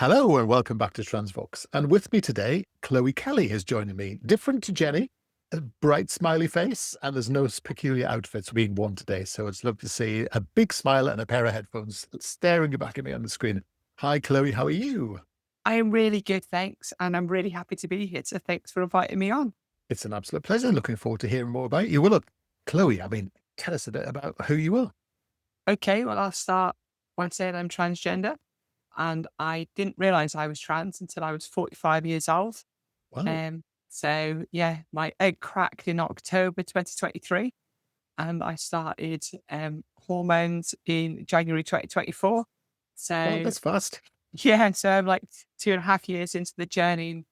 Hello and welcome back to Transvox. And with me today, Chloe Kelly is joining me. Different to Jenny, a bright smiley face, and there's no peculiar outfits being worn today. So it's lovely to see a big smile and a pair of headphones staring back at me on the screen. Hi, Chloe. How are you? I am really good, thanks. And I'm really happy to be here. So thanks for inviting me on. It's an absolute pleasure. Looking forward to hearing more about you. Well, look, Chloe, tell us a bit about who you are. Okay, well, I'll start by saying I'm transgender. And I didn't realize I was trans until I was 45 years old. Wow. My egg cracked in October 2023. And I started hormones in January 2024. Well, So, that's fast. yeah, so I'm like 2.5 years into the journey.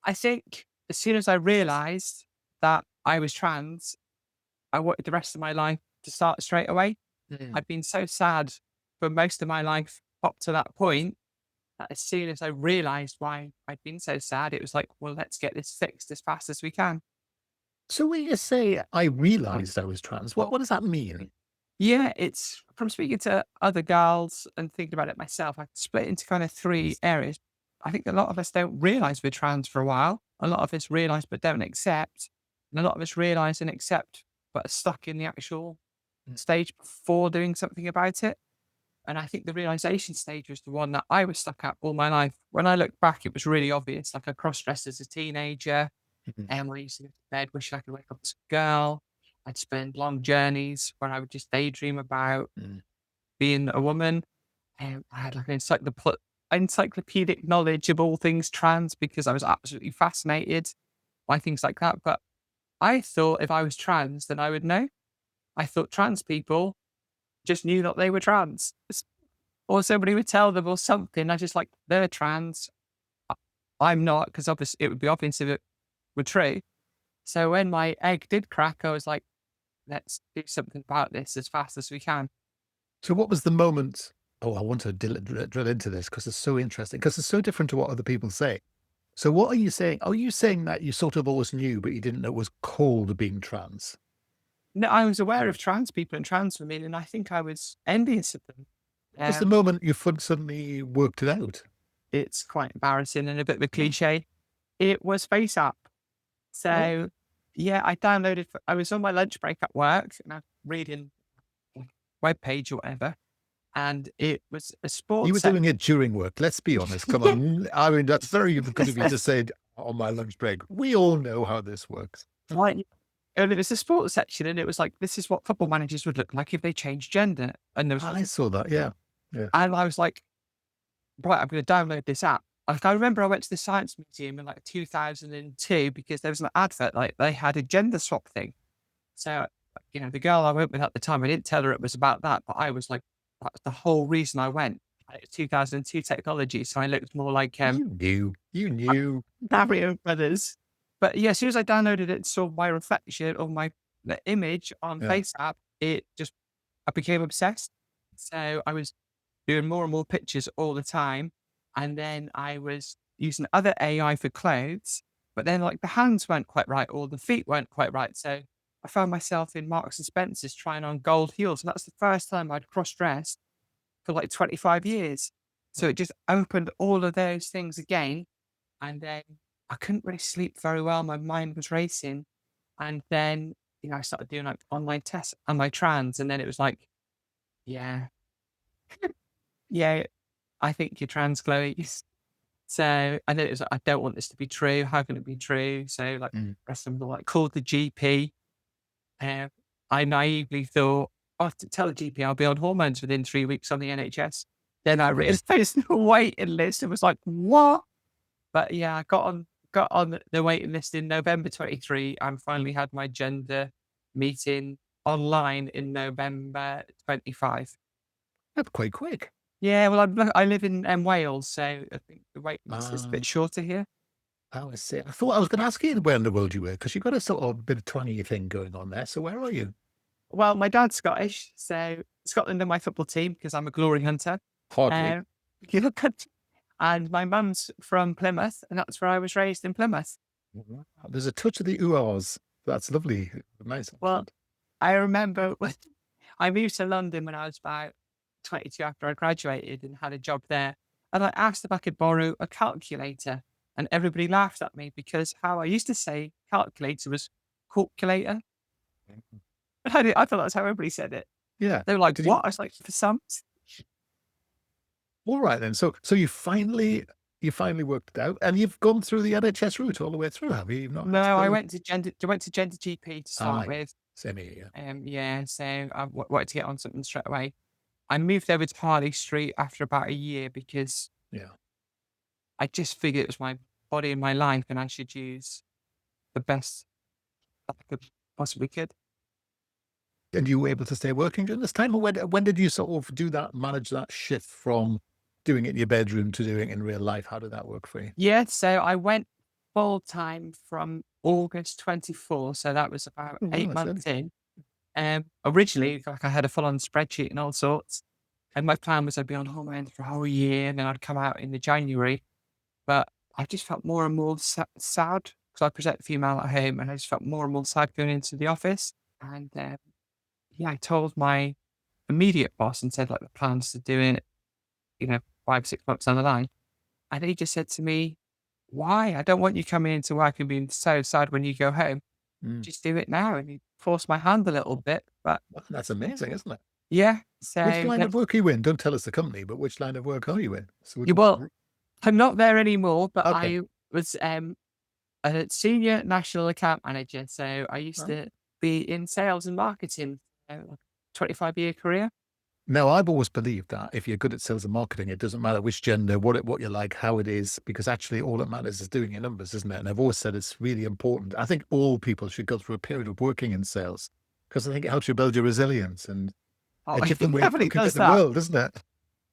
I think as soon as I realized that I was trans, I wanted the rest of my life to start straight away. Mm. I'd been so sad for most of my life up to that point that as soon as I realized why I'd been so sad, it was like, well, let's get this fixed as fast as we can. So when you say I realized I was trans, what does that mean? Yeah, it's from speaking to other girls and thinking about it myself, I split into kind of three areas. I think a lot of us don't realize we're trans for a while. A lot of us realize but don't accept. And a lot of us realize and accept but are stuck in the actual Mm. stage before doing something about it. And I think the realization stage was the one that I was stuck at all my life. When I look back, it was really obvious. Like I cross-dressed as a teenager, Mhm. and I used to go to bed wishing I could wake up as a girl. I'd spend long journeys where I would just daydream about Mm. being a woman. And I had like an encyclopedic knowledge of all things trans because I was absolutely fascinated by things like that. But I thought if I was trans, then I would know. I thought trans people just knew that they were trans. Or somebody would tell them or something. I just like, they're trans. I- I'm not, because obviously it would be obvious if it were true. So when my egg did crack, I was like, let's do something about this as fast as we can. So what was the moment? Oh, I want to drill into this because it's so interesting, because it's so different to what other people say. So what are you saying? Are you saying that you sort of always knew, but you didn't know it was called being trans? No, I was aware of trans people and trans women, and I think I was envious of them. What was the Um, moment you suddenly worked it out? it's quite embarrassing and a bit of a cliche. It was FaceApp. Oh, So, yeah, I was on my lunch break at work and I was reading a web page or whatever, and it was a you were sports doing section. it during work. Let's be honest. Come on. That's very good of you to say on my lunch break. We all know how this works. Right. And it was a sports section, and it was like, this is what football managers would look like if they changed gender. And there was, I saw that. Yeah. Yeah. and I was like, right, I'm going to download this app. Like, I remember I went to the Science Museum in like 2002 because there was an advert, like they had a gender swap thing. So, the girl I went with at the time, I didn't tell her it was about that, but I was like, that's the whole reason I went. And it was 2002 technology. So I looked more like You knew. You knew. Mario Brothers. But yeah, as soon as I downloaded it, saw my reflection or the image on Yeah. FaceApp, I became obsessed. So I was doing more and more pictures all the time. And then I was using other AI for clothes, but then like the hands weren't quite right or the feet weren't quite right. So I found myself in Marks and Spencer's trying on gold heels. And that's the first time I'd cross dressed for like 25 years. So it just opened all of those things again. And then I couldn't really sleep very well. My mind was racing. And then, I started doing like online tests. Am I trans? And then it was like, yeah, yeah, I think you're trans, Chloe. So, and then it was like, I don't want this to be true. How can it be true? So, like, Mm. rest of them were like, called the GP. Uh, I naively thought, oh, to tell the GP I'll be on hormones within 3 weeks on the NHS. Then I realized there's no waiting list. It was like, what? But yeah, I got on the waiting list in November 23 and finally had my gender meeting online in November 25. That's quite quick. Yeah, well, I live in Wales, so I think the waiting list is a Uh, bit shorter here. I was say, I thought I was going to ask you where in the world you were, because you've got a sort of bit of twangy thing going on there. So where are you? Well, my dad's Scottish, so Scotland are my football team because I'm a glory hunter. Hardly. Um, you look at, and my mum's from Plymouth, and that's where I was raised in Plymouth. Wow. There's a touch of the oohs. That's lovely. Nice Well, accent. I remember when I moved to London when I was about 22 after I graduated and had a job there. And I asked if I could borrow a calculator, and everybody laughed at me because how I used to say calculator was calculator. I thought that's how everybody said it. Yeah. They were like, Did you? "What?" I was like, "For some." All right then. So you finally worked it out, and you've gone through the NHS route all the way through, have you? You've not No, had to I go. went to GenderGP to start Aye. with. Same here. Yeah, so I wanted to get on something straight away. I moved over to Harley Street after about a year because Yeah. Yeah. I just figured it was my body and my life, and I should use the best that I could possibly could. And you were able to stay working during this time, or when did you sort of manage that shift from doing it in your bedroom to doing it in real life? How did that work for you? Yeah, so I went full time from August 24, so that was about Oh, wow, 8 that's early. months in. Originally, like, I had a full-on spreadsheet and all sorts, and my plan was I'd be on hormones for a whole year, and then I'd come out in the January. But I just felt more and more sad because I present female at home, and I just felt more and more sad going into the office. And yeah, I told my immediate boss and said like the plans to do it, 5, 6 months down the line. And he just said to me, "Why? I don't want you coming into work and being so sad when you go home. Mm. Just do it now." And he forced my hand a little bit, but Well, that's amazing, isn't it? yeah. Which So line yeah, of work are you in? Don't tell us the company, but which line of work are you in? So we yeah, can. well, I'm not there anymore, but Okay. I was a senior national account manager. So I used Oh. to be in sales and marketing, like 25-year career. Now, I've always believed that if you're good at sales and marketing, it doesn't matter which gender, what you like, how it is, because actually all that matters is doing your numbers, isn't it? And I've always said it's really important. I think all people should go through a period of working in sales because I think it helps you build your resilience and Oh, a it different way of definitely looking at does the that, world, isn't it?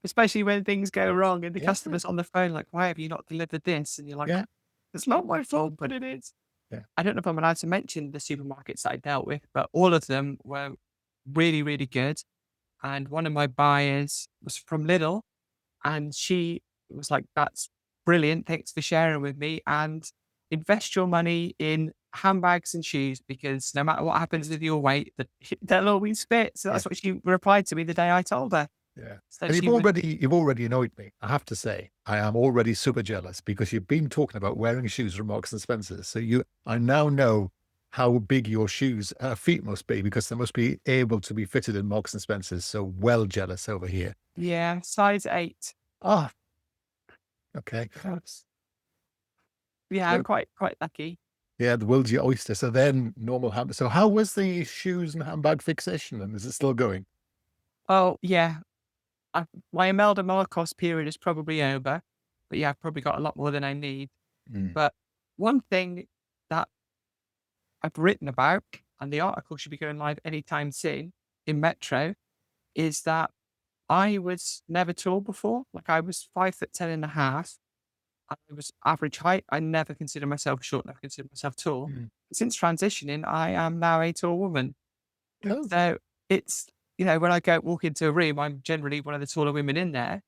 especially when things go wrong and the Yeah, customer's on the phone, like, "Why have you not delivered this?" And you're like, yeah, "It's not my fault, but it is." yeah. I don't know if I'm allowed to mention the supermarkets that I dealt with, but all of them were really, really good. And one of my buyers was from Lidl, and she was like, "That's brilliant. Thanks for sharing with me. And invest your money in handbags and shoes because no matter what happens with your weight, they'll always fit." So Yeah. that's what she replied to me the day I told her. Yeah. So And you've she would, already annoyed me. I have to say, I am already super jealous because you've been talking about wearing shoes from Marks and Spencer's. I now know how big your feet must be because they must be able to be fitted in Marks and Spencer's. So well jealous over here. yeah, size 8. Ah, okay. Yeah, I'm So, quite lucky. yeah, the world's your oyster. So then normal handbag. So how was the shoes and handbag fixation and is it still going? Oh, yeah. My Imelda Marcos period is probably over, but yeah, I've probably got a lot more than I need. Mm. But one thing that I've written about, and the article should be going live anytime soon in Metro, is that I was never tall before. Like I was 5'10" and a half. I was average height. I never considered myself short, never considered myself tall. Mm. Since transitioning, I am now a tall woman. Oh, So it's, when I go walk into a room, I'm generally one of the taller women in there.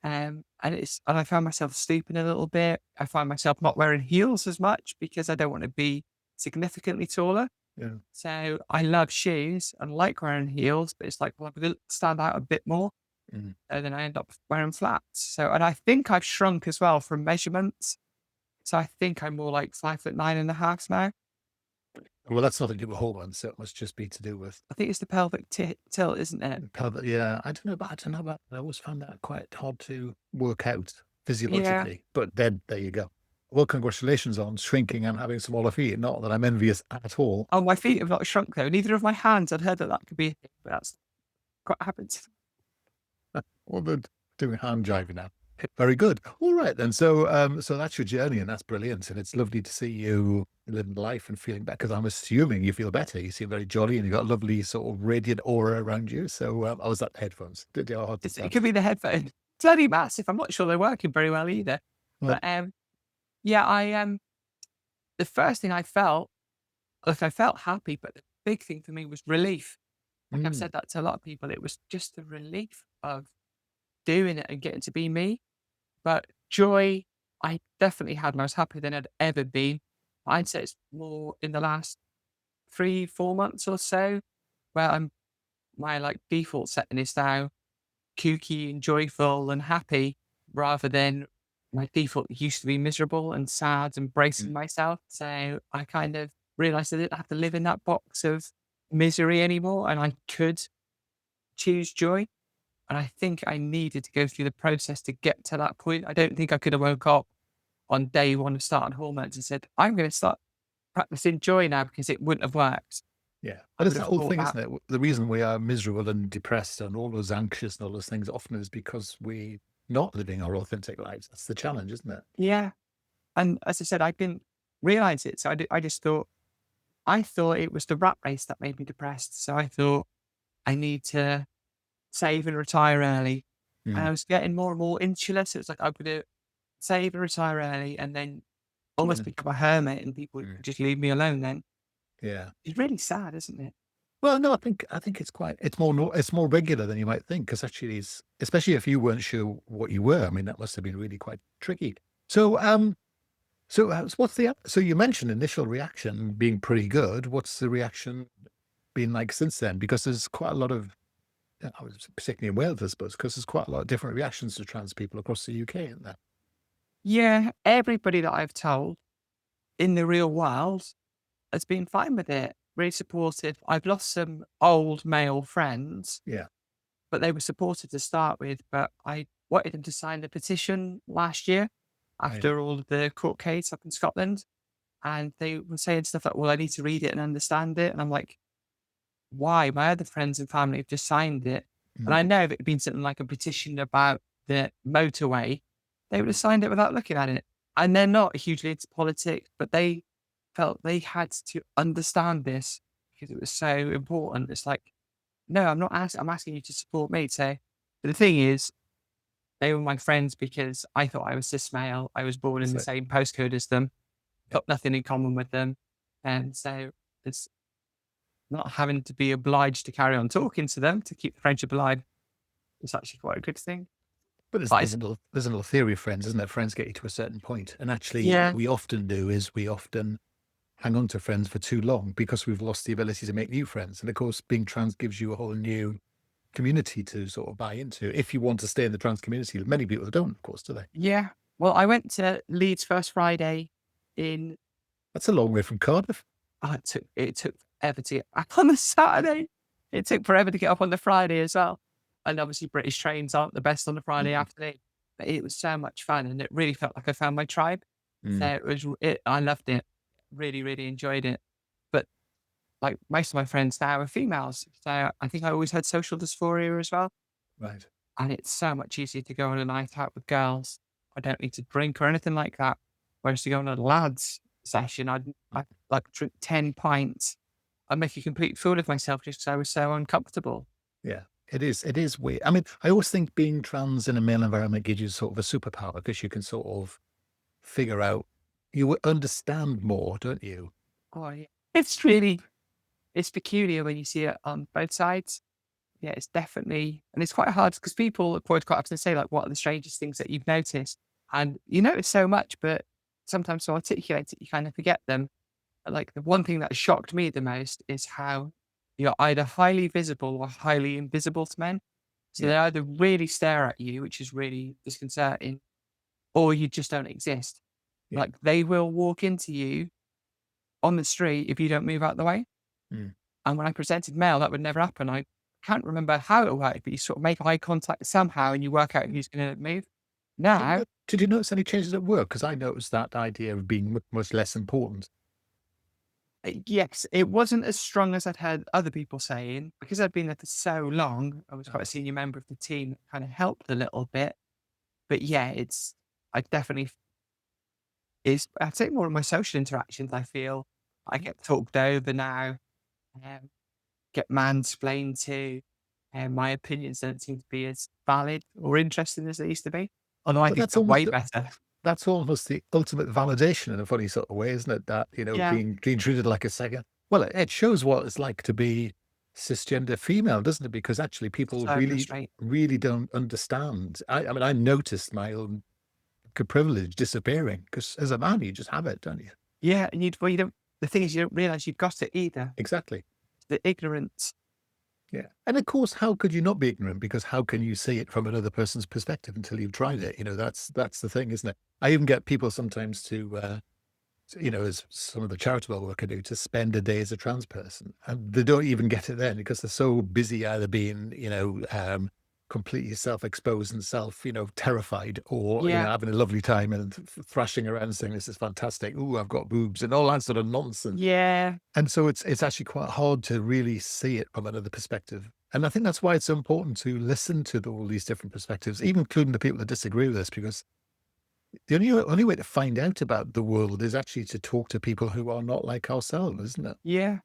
And I found myself stooping a little bit. I find myself not wearing heels as much because I don't want to be significantly taller. yeah. So I love shoes and like wearing heels, but it's like, well, I'm going to stand out a bit more. Mm. And then I end up wearing flats. So, and I think I've shrunk as well from measurements. So I think I'm more like 5'9.5" now. Well, that's nothing to do with hormones, so it must just be to do with I think it's the pelvic tilt, isn't it? pelvic. Yeah, I don't know about that. I always found that quite hard to work out Yeah. physiologically. But then there you go. Well, congratulations on shrinking and having smaller feet. Not that I'm envious at all. Oh, my feet have not shrunk though. Neither of my hands. I'd heard that that could be a thing, but that's quite happens. Well, they're doing hand jiving now. Very good. All right then. So that's your journey, and that's brilliant. And it's lovely to see you living life and feeling better. Because I'm assuming you feel better. You seem very jolly, and you've got a lovely sort of radiant aura around you. So, I was at the headphones. Did you hard to It tell? could be the headphone. Bloody massive. I'm not sure they're working very well either. Well, But yeah, the first thing I felt, like I felt happy, but the big thing for me was relief. Like I've mm, said that to a lot of people. It was just the relief of doing it and getting to be me. But joy, I definitely had, and I was happier than I'd ever been. I'd say it's more in the last 3, 4 months or so, where my like default setting is now kooky and joyful and happy. rather than my default used to be miserable and sad and bracing Mm. myself. So I kind of realized I didn't have to live in that box of misery anymore and I could choose joy. And I think I needed to go through the process to get to that point. I don't think I could have woke up on day one of starting hormones and said, I'm going to start practicing joy now because it wouldn't have worked. Yeah. I But it's would that have whole thought thing, that. isn't it? The reason we are miserable and depressed and all those anxious and all those things often is because we not living our authentic lives. That's the challenge, isn't it? Yeah. And as I said, I didn't realize it. So I just thought, I thought it was the rat race that made me depressed. So I thought I need to save and retire early. And Mm. I was getting more and more insular. So it's like, I'm going to save and retire early and then almost Mm. become a hermit and people would Mm. just leave me alone then. Yeah. It's really sad, isn't it? Well, no, I think it's more regular than you might think because actually, especially if you weren't sure what you were. I mean, that must have been really quite tricky. So, so you mentioned initial reaction being pretty good. What's the reaction been like since then? Because there's quite a lot of, I was particularly in Wales, I suppose, because there's quite a lot of different reactions to trans people across the UK, isn't there? Yeah. Everybody that I've told in the real world has been fine with it, really supportive. I've lost some old male friends, Yeah. but they were supportive to start with. But I wanted them to sign the petition last year Right. after all of the court case up in Scotland. And they were saying stuff like, well, I need to read it and understand it. And I'm like, why? My other friends and family have just signed it. And Mm. I know if it had been something like a petition about the motorway, they would have signed it without looking at it. And they're not hugely into politics, but they felt they had to understand this because it was so important. It's like, no, I'm not asking, I'm asking you to support me. So but the thing is, they were my friends because I thought I was cis male. I was born in the So, same postcode as them, yeah. got nothing in common with them. And so it's not having to be obliged to carry on talking to them to keep the friendship alive is actually quite a good thing. But there's, But there's, a little, there's a little theory of friends, isn't there? Friends get you to a certain point. And actually, what yeah, we often do is we often hang on to friends for too long because we've lost the ability to make new friends. And of course, being trans gives you a whole new community to sort of buy into if you want to stay in the trans community. Many people don't, of course, do they? yeah. Well, I went to Leeds First Friday in, That's a long way from Cardiff. oh, it took forever to get back on the Saturday. It took forever to get up on the Friday as well. And obviously British trains aren't the best on the Friday Mm. afternoon. But it was so much fun and it really felt like I found my tribe. So Mm. I loved it. Really, really enjoyed it. But like most of my friends now are females. So I think I always had social dysphoria as well. Right. And it's so much easier to go on a night out with girls. I don't need to drink or anything like that. Whereas to go on a lads session, I'd like drink 10 pints. I'd make a complete fool of myself just because I was so uncomfortable. Yeah. It is. It is weird. I mean, I always think being trans in a male environment gives you sort of a superpower because you can sort of figure out, you understand more, don't you? Oh, yeah. It's really, it's peculiar when you see it on both sides. Yeah, it's definitely, and it's quite hard because people quite often say, like, what are the strangest things that you've noticed? And you notice so much, but sometimes to articulate it, you kind of forget them. Like, the one thing that shocked me the most is how you're either highly visible or highly invisible to men. So Yeah. they either really stare at you, which is really disconcerting, or you just don't exist. Yeah. Like, they will walk into you on the street if you don't move out the way. Mm. And when I presented male, that would never happen. I can't remember how it worked, but you sort of make eye contact somehow and you work out who's going to move. Now, Did you notice any changes at work? Because I noticed that idea of being much less important. yes, it wasn't as strong as I'd heard other people saying because I'd been there for so long. I was quite a senior member of the team that kind of helped a little bit. But yeah, I definitely, I'd say more of my social interactions. I feel I get talked over now, um, get mansplained to, and my opinions don't seem to be as valid or interesting as they used to be. Although I But think they're way better. that's almost the ultimate validation in a funny sort of way, isn't it? That, Yeah. being treated like a second. Well, it shows what it's like to be cisgender female, doesn't it? Because actually people So really, frustrating. really don't understand. I mean, I noticed my own privilege disappearing because as a man, you just have it, don't you? Yeah, and you don't. The thing is, you don't realize you've got it either. Exactly. The ignorance. Yeah. And of course, how could you not be ignorant? Because how can you see it from another person's perspective until you've tried it? That's the thing, isn't it? I even get people sometimes as some of the charitable work I do, to spend a day as a trans person. And they don't even get it then because they're so busy either being, completely self-exposed and terrified, or, Yeah. having a lovely time and thrashing around and saying, this is fantastic. Ooh, I've got boobs and all that sort of nonsense. Yeah. And so it's actually quite hard to really see it from another perspective. And I think that's why it's so important to listen to all these different perspectives, even including the people that disagree with us, because the only way to find out about the world is actually to talk to people who are not like ourselves, isn't it? Yeah.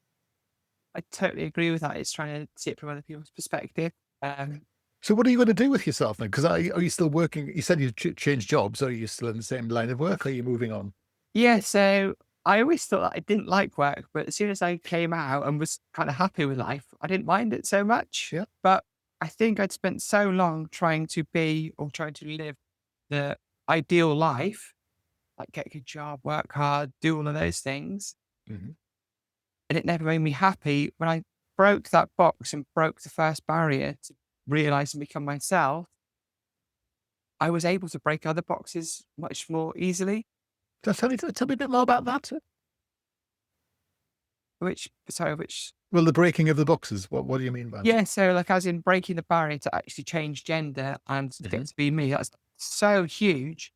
I totally agree with that. It's trying to see it from other people's perspective. Um, So what are you going to do with yourself then? Because are you still working? You said you changed jobs. Are you still in the same line of work? Or are you moving on? yeah, so I always thought that I didn't like work, but as soon as I came out and was kind of happy with life, I didn't mind it so much. Yeah. But I think I'd spent so long trying to be or trying to live the ideal life, like get a good job, work hard, do all of those things. Hmm. And it never made me happy. When I broke that box and broke the first barrier to realize and become myself, I was able to break other boxes much more easily, So tell me a bit more about that. which Well, the breaking of the boxes. What do you mean by that? yeah, so like as in breaking the barrier to actually change gender and Hmm. get to be me, that's so huge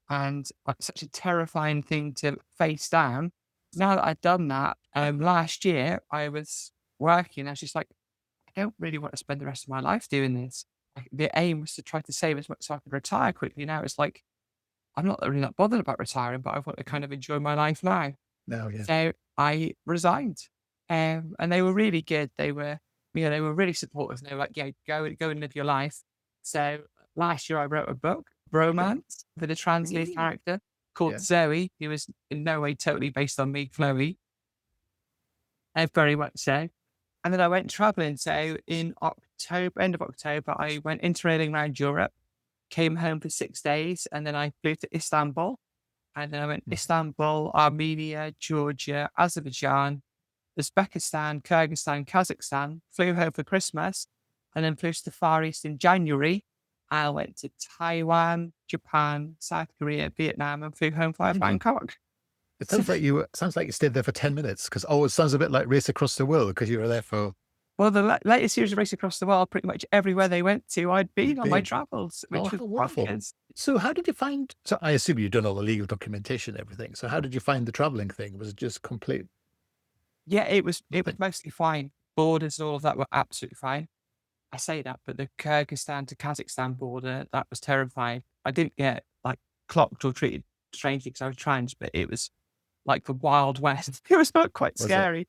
and like such a terrifying thing to face down. Now that I'd done that, last year I was working, I was just like, I don't really want to spend the rest of my life doing this. Like, the aim was to try to save as much so I could retire quickly. Now it's like I'm not really not bothered about retiring, but I want to kind of enjoy my life now. No, yeah. So I resigned, and they were really good. They were really supportive. And they were like, "Yeah, go and live your life." So last year I wrote a book, Okay. romance, for the trans lead Mm. character called Yeah. Zoe, who was in no way totally based on me, Chloe, very much so. And then I went traveling. So in October, end of October, I went interrailing around Europe, came home for 6 days, and then I flew to Istanbul. And then I went Mhm. Istanbul, Armenia, Georgia, Azerbaijan, Uzbekistan, Kyrgyzstan, Kazakhstan, flew home for Christmas, and then flew to the Far East in January. I went to Taiwan, Japan, South Korea, Vietnam, and flew home via Mhm. Bangkok. It sounds like you stayed there for 10 minutes because, oh, it sounds a bit like Race Across the World because you were there for Well, the latest series of Race Across the World, pretty much everywhere they went to, I'd been you've on my been. travels, Oh, which was how wonderful. bonkers. So how did you find so I assume you've done all the legal documentation and everything. So how did you find the traveling thing? Was it just complete Yeah, it was nothing? mostly fine. Borders and all of that were absolutely fine. I say that, but the Kyrgyzstan to Kazakhstan border, that was terrifying. I didn't get like clocked or treated strangely because I was trans, but it was like the Wild West. It was not quite Was it? scary.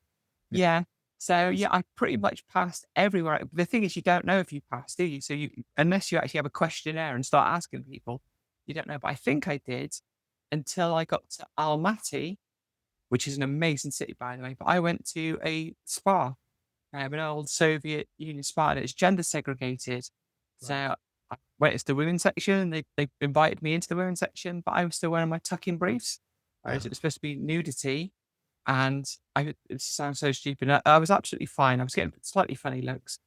Yeah. Yeah. So yeah, I pretty much passed everywhere. The thing is, you don't know if you passed, do you? So you, unless you actually have a questionnaire and start asking people, you don't know. But I think I did until I got to Almaty, which is an amazing city, by the way. But I went to a spa, an old Soviet Union spa, and it's gender segregated. Right. So I went into the women's section. They invited me into the women's section, but I was still wearing my tuck-in briefs, whereas it Uh-huh. was supposed to be nudity. And it sounds so stupid. I was absolutely fine. I was getting slightly funny looks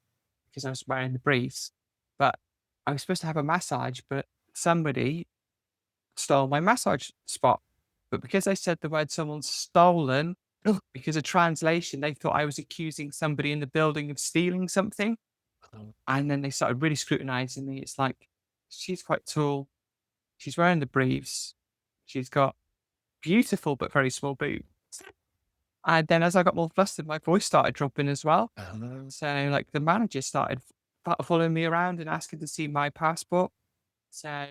because I was wearing the briefs, but I was supposed to have a massage, but somebody stole my massage spot. But because I said the word someone's stolen, Oh, because of translation, they thought I was accusing somebody in the building of stealing something. oh, And then they started really scrutinizing me. It's like, she's quite tall. She's wearing the briefs. She's got beautiful but very small boobs. And then as I got more flustered, my voice started dropping as well. oh, So like the manager started following me around and asking to see my passport. So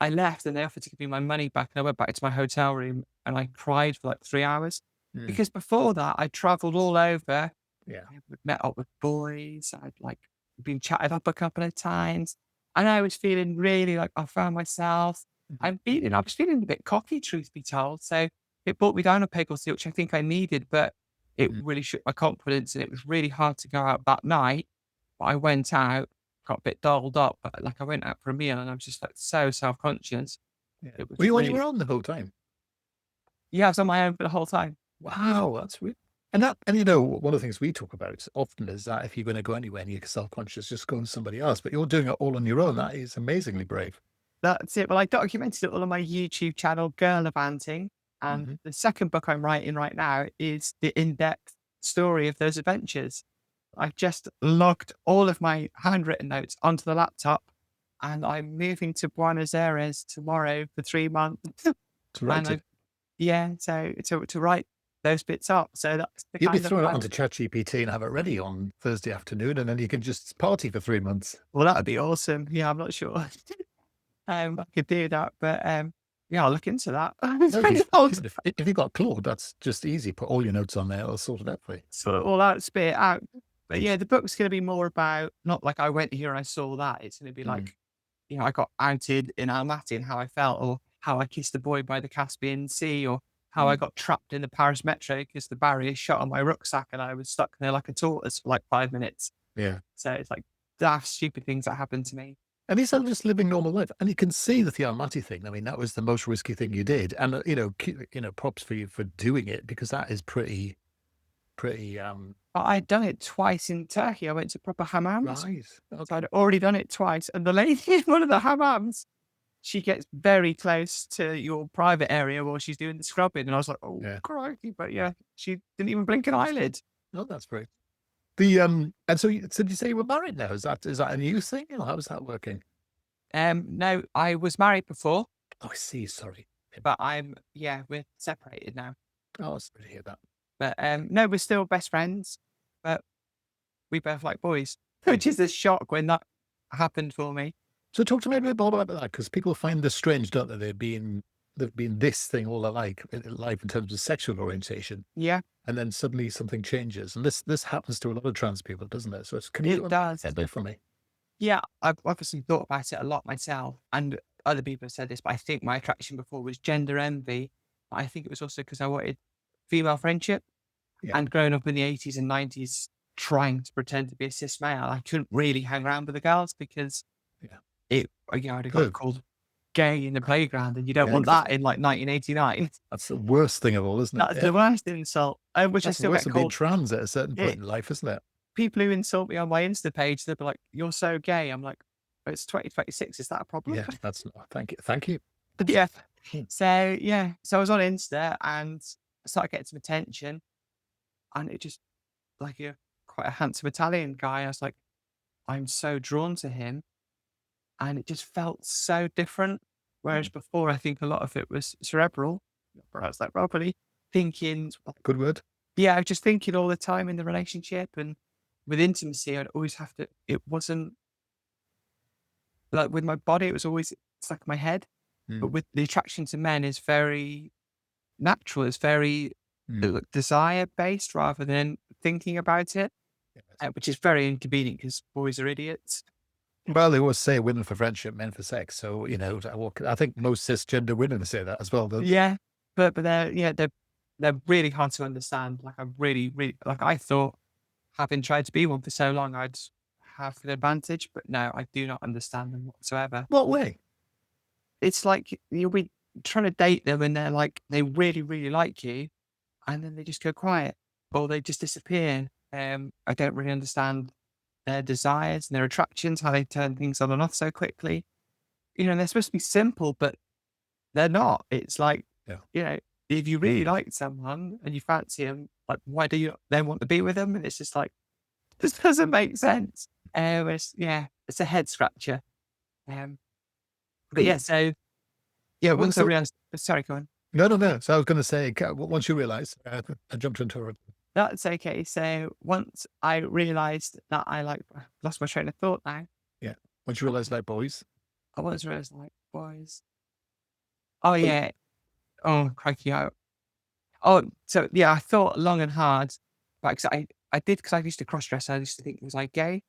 I left and they offered to give me my money back. And I went back to my hotel room and I cried for like 3 hours. mm, Because before that, I traveled all over. yeah. I met up with boys. I'd like been chatted up a couple of times. And I was feeling really like I found myself. Mhm. I was feeling a bit cocky, truth be told. So it brought me down a peg or two, which I think I needed, but it Mm. really shook my confidence. And it was really hard to go out that night. But I went out, got a bit dolled up, but like I went out for a meal and I was just like so self conscious. Yeah. It was Were you on really, your own the whole time? yeah, I was on my own for the whole time. Wow, that's weird. And you know, one of the things we talk about often is that if you're going to go anywhere and you're self-conscious, just go with somebody else. But you're doing it all on your own. That is amazingly brave. That's it. Well, I documented it all on my YouTube channel, Girlavanting. And Hmm. the second book I'm writing right now is the in-depth story of those adventures. I've just logged all of my handwritten notes onto the laptop, and I'm moving to Buenos Aires tomorrow for 3 months. To And write I, it. yeah, so to write those bits up. So that's the You'll be kind of throwing it plan. onto ChatGPT and have it ready on Thursday afternoon, and then you can just party for 3 months. Well, that would be awesome. Yeah, I'm not sure. I could do that, but yeah, I'll look into that. It's No, pretty old. if you've got Claude, that's just easy. Put all your notes on there; it'll sort it out for you. Sort it all out, spit it out. But yeah, the book's going to be more about not like I went here and I saw that. It's going to be Mm. like, I got outed in Almaty and how I felt, or how I kissed a boy by the Caspian Sea, or how I Mm. got trapped in the Paris metro because the barrier shut on my rucksack and I was stuck there like a tortoise for like 5 minutes. Yeah. So it's like daft, stupid things that happened to me. And he's just living normal life, and you can see that the Almaty thing. I mean, that was the most risky thing you did, and props for you for doing it because that is pretty. But I'd done it twice in Turkey. I went to proper hammams. Right. So Okay. I'd already done it twice. And the lady in one of the hammams, she gets very close to your private area while she's doing the scrubbing. And I was like, oh, Yeah. crikey. But yeah, she didn't even blink an eyelid. No, that's great. And so did you say you were married now? Is that a new thing? Or how's that working? No, I was married before, Oh, I see. Sorry. but we're separated now. Oh, sorry to hear that. But no, we're still best friends, but we both like boys, which is a shock when that happened for me. So talk to me a bit more about that because people find this strange, don't they? They've been this thing all their life in terms of sexual orientation, Yeah, and then suddenly something changes, and this happens to a lot of trans people, doesn't it? So can you it does. unpack that for me? Yeah, I've obviously thought about it a lot myself, and other people have said this, but I think my attraction before was gender envy. I think it was also because I wanted female friendship, Yeah. and growing up in the 80s and 90s, trying to pretend to be a cis male, I couldn't really hang around with the girls because Yeah. I'd have got Good. called gay in the playground, and you don't Yeah, want that exactly. in like 1989. That's the worst thing of all, isn't it? That's Yeah. the worst insult, which I That's still worse get than being called. trans at a certain point It, in life, isn't it? people who insult me on my Insta page, they'll be like, "You're so gay." I'm like, "It's 2026. Is that a problem?" Yeah, that's not. Thank you. Thank you. Yeah. Hmm. So yeah, so I was on Insta and I started getting some attention, and it just like quite a handsome Italian guy. I was like, I'm so drawn to him, and it just felt so different. Whereas Hmm. before, I think a lot of it was cerebral. Perhaps that properly thinking. Good word. Yeah, I was just thinking all the time in the relationship and with intimacy. I'd always have to. It wasn't like with my body. It was always stuck in my head. But Mm. with the attraction to men is very natural. It's very Mm. desire based rather than thinking about it, Yes. which is very inconvenient because boys are idiots. Well, they always say women for friendship, men for sex. So, I think most cisgender women say that as well, don't Yeah, but they're really hard to understand. Like I really like I thought having tried to be one for so long, I'd have an advantage, but no, I do not understand them whatsoever. they? What way? It's like you'll be trying to date them and they're like they really like you, and then they just go quiet or they just disappear. I don't really understand their desires and their attractions, how they turn things on and off so quickly. They're supposed to be simple, but they're not. It's like, Yeah. if you really like someone and you fancy them, like, why do you then want to be with them? And it's just like, this doesn't make sense. It's a head scratcher. But yeah, Cool. so yeah, Well, once I so realized, sorry, go on. no, no, no. So I was going to say, once you realize, I jumped into it. That's okay. So once I realized that lost my train of thought now. Yeah. Once you realize, like boys. I was realized like, boys. Oh Well, yeah. Oh, crikey. So yeah, I thought long and hard, but 'cause I did because I used to cross dress. I used to think was I gay.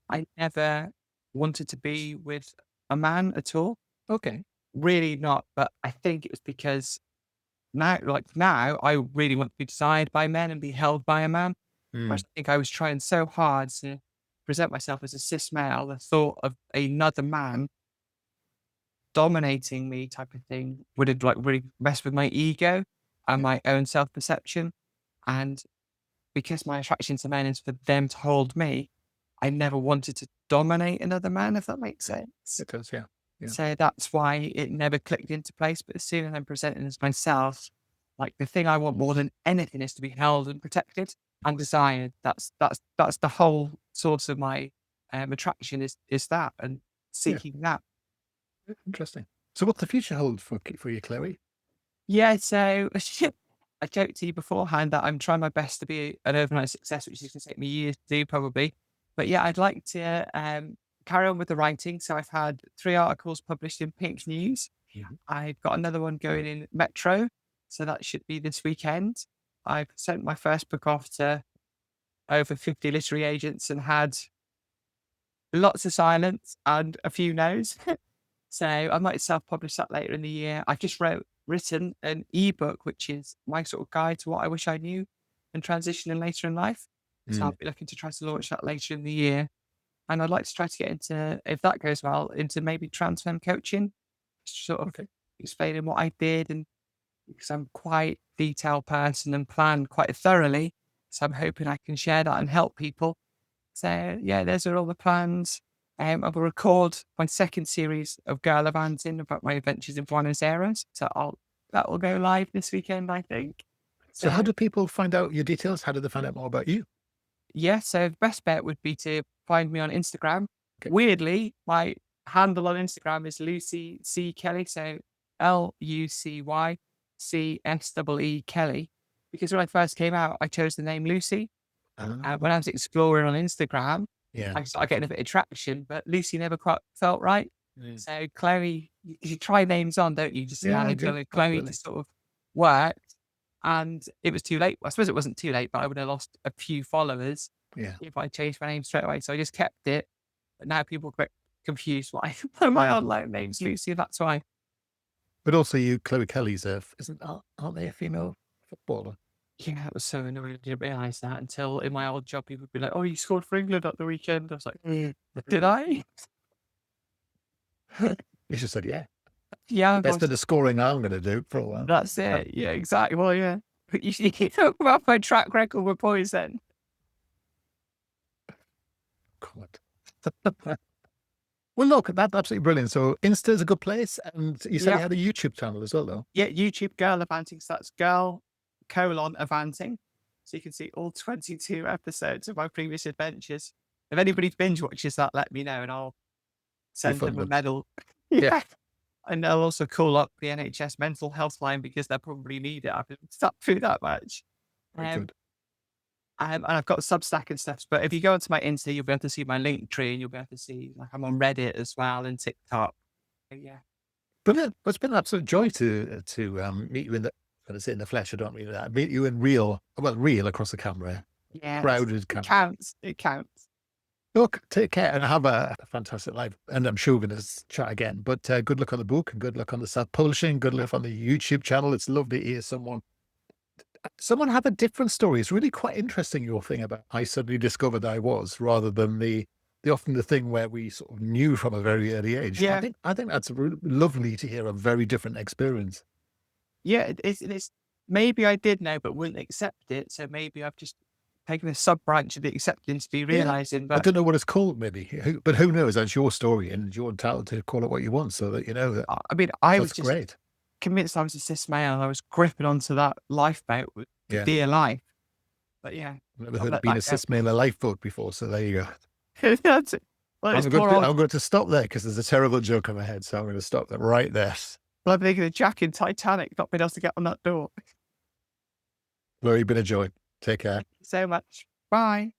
I never wanted to be with a man at all. okay. Really not. But I think it was because now, I really want to be desired by men and be held by a man. Whereas Mm. I think I was trying so hard to present myself as a cis male. The thought of another man dominating me, type of thing, would have like really messed with my ego and Yeah. my own self perception. And because my attraction to men is for them to hold me, I never wanted to dominate another man, if that makes sense. It does, yeah. Yeah. So that's why it never clicked into place. But as soon as I'm presenting as myself, like the thing I want more than anything is to be held and protected and desired. That's the whole source of my attraction is that and seeking that. Interesting. So what's the future hold for you, Chloe? Yeah, so I joked to you beforehand that I'm trying my best to be an overnight success, which is going to take me years to do probably. But yeah, I'd like to carry on with the writing. So I've had 3 articles published in Pink News. Yeah. I've got another one going in Metro. So that should be this weekend. I've sent my first book off to over 50 literary agents and had lots of silence and a few no's. So I might self-publish that later in the year. I've just written an ebook, which is my sort of guide to what I wish I knew and transitioning later in life. So I'll be looking to try to launch that later in the year. And I'd like to try to get into, if that goes well, into maybe transfem coaching, sort of explaining what I did. And because I'm quite detailed person and plan quite thoroughly. So I'm hoping I can share that and help people. So yeah, those are all the plans. I will record my second series of Girlavanting about my adventures in Buenos Aires. So that will go live this weekend, I think. So how do people find out your details? How do they find out more about you? Yeah, so the best bet would be to find me on Instagram. Okay. Weirdly, my handle on Instagram is Lucy C. Kelly. So LUCYCSEE Kelly. Because when I first came out, I chose the name Lucy. When I was exploring on Instagram, I started getting a bit of traction, but Lucy never quite felt right. So Chloe, you try names on, don't you? Just Yeah, I added do. Chloe Absolutely. to sort of work. And it was too late. I suppose it wasn't too late, but I would have lost a few followers Yeah. if I changed my name straight away. So I just kept it. But now people are a bit confused why my online name's Lucy. That's why. But also you, Chloe Kelly's aren't they a female footballer? Yeah, it was so annoying. I didn't realise that until in my old job, people would be like, "Oh, you scored for England at the weekend." I was like, "Did I?" You just said, yeah. Yeah, Best bit of scoring I'm going to do for a while. that's it. Yeah, exactly. Well, yeah. But you talk about my track record with boys then. God. Well, look, that's absolutely brilliant. So Insta's a good place. And you said you had a YouTube channel as well, though. Yeah, YouTube Girlavanting. So that's Avanting. So you can see all 22 episodes of my previous adventures. If anybody binge watches that, let me know and I'll send them a medal. Yeah. And they'll also call up the NHS mental health line because they probably need it. I've been stuck through that much. Good. And I've got Substack and stuff. But if you go onto my Insta, you'll be able to see my link tree and you'll be able to see like I'm on Reddit as well and TikTok. Yeah. Brilliant. Well, it's been an absolute joy to meet you in the flesh. I don't mean that. Meet you in real across the camera. Yeah. Crowded camera. It counts. Look, take care and have a fantastic life. And I'm sure we're going to chat again. But good luck on the book and good luck on the self-publishing. Good luck on the YouTube channel. It's lovely to hear someone have a different story. It's really quite interesting, your thing about I suddenly discovered I was, rather than the often the thing where we sort of knew from a very early age. Yeah. I think that's really lovely to hear a very different experience. Yeah, it's maybe I did know but wouldn't accept it. So maybe I've just taken a sub branch of the acceptance to be realizing. I But don't know what it's called, maybe. But who knows? That's your story and you're entitled to call it what you want, so that you know that. I mean, I was That's just great. convinced I was a cis male. I was gripping onto that lifeboat with dear life. But yeah, I've never heard of being a cis male a lifeboat before, so there you go. that's it. Well, I'm going to stop there because there's a terrible joke in my head, so I'm going to stop that right there. Well, I'm thinking of Jack in Titanic not being able to get on that door. Chloe, been a joy. Take care. Thank you so much. Bye.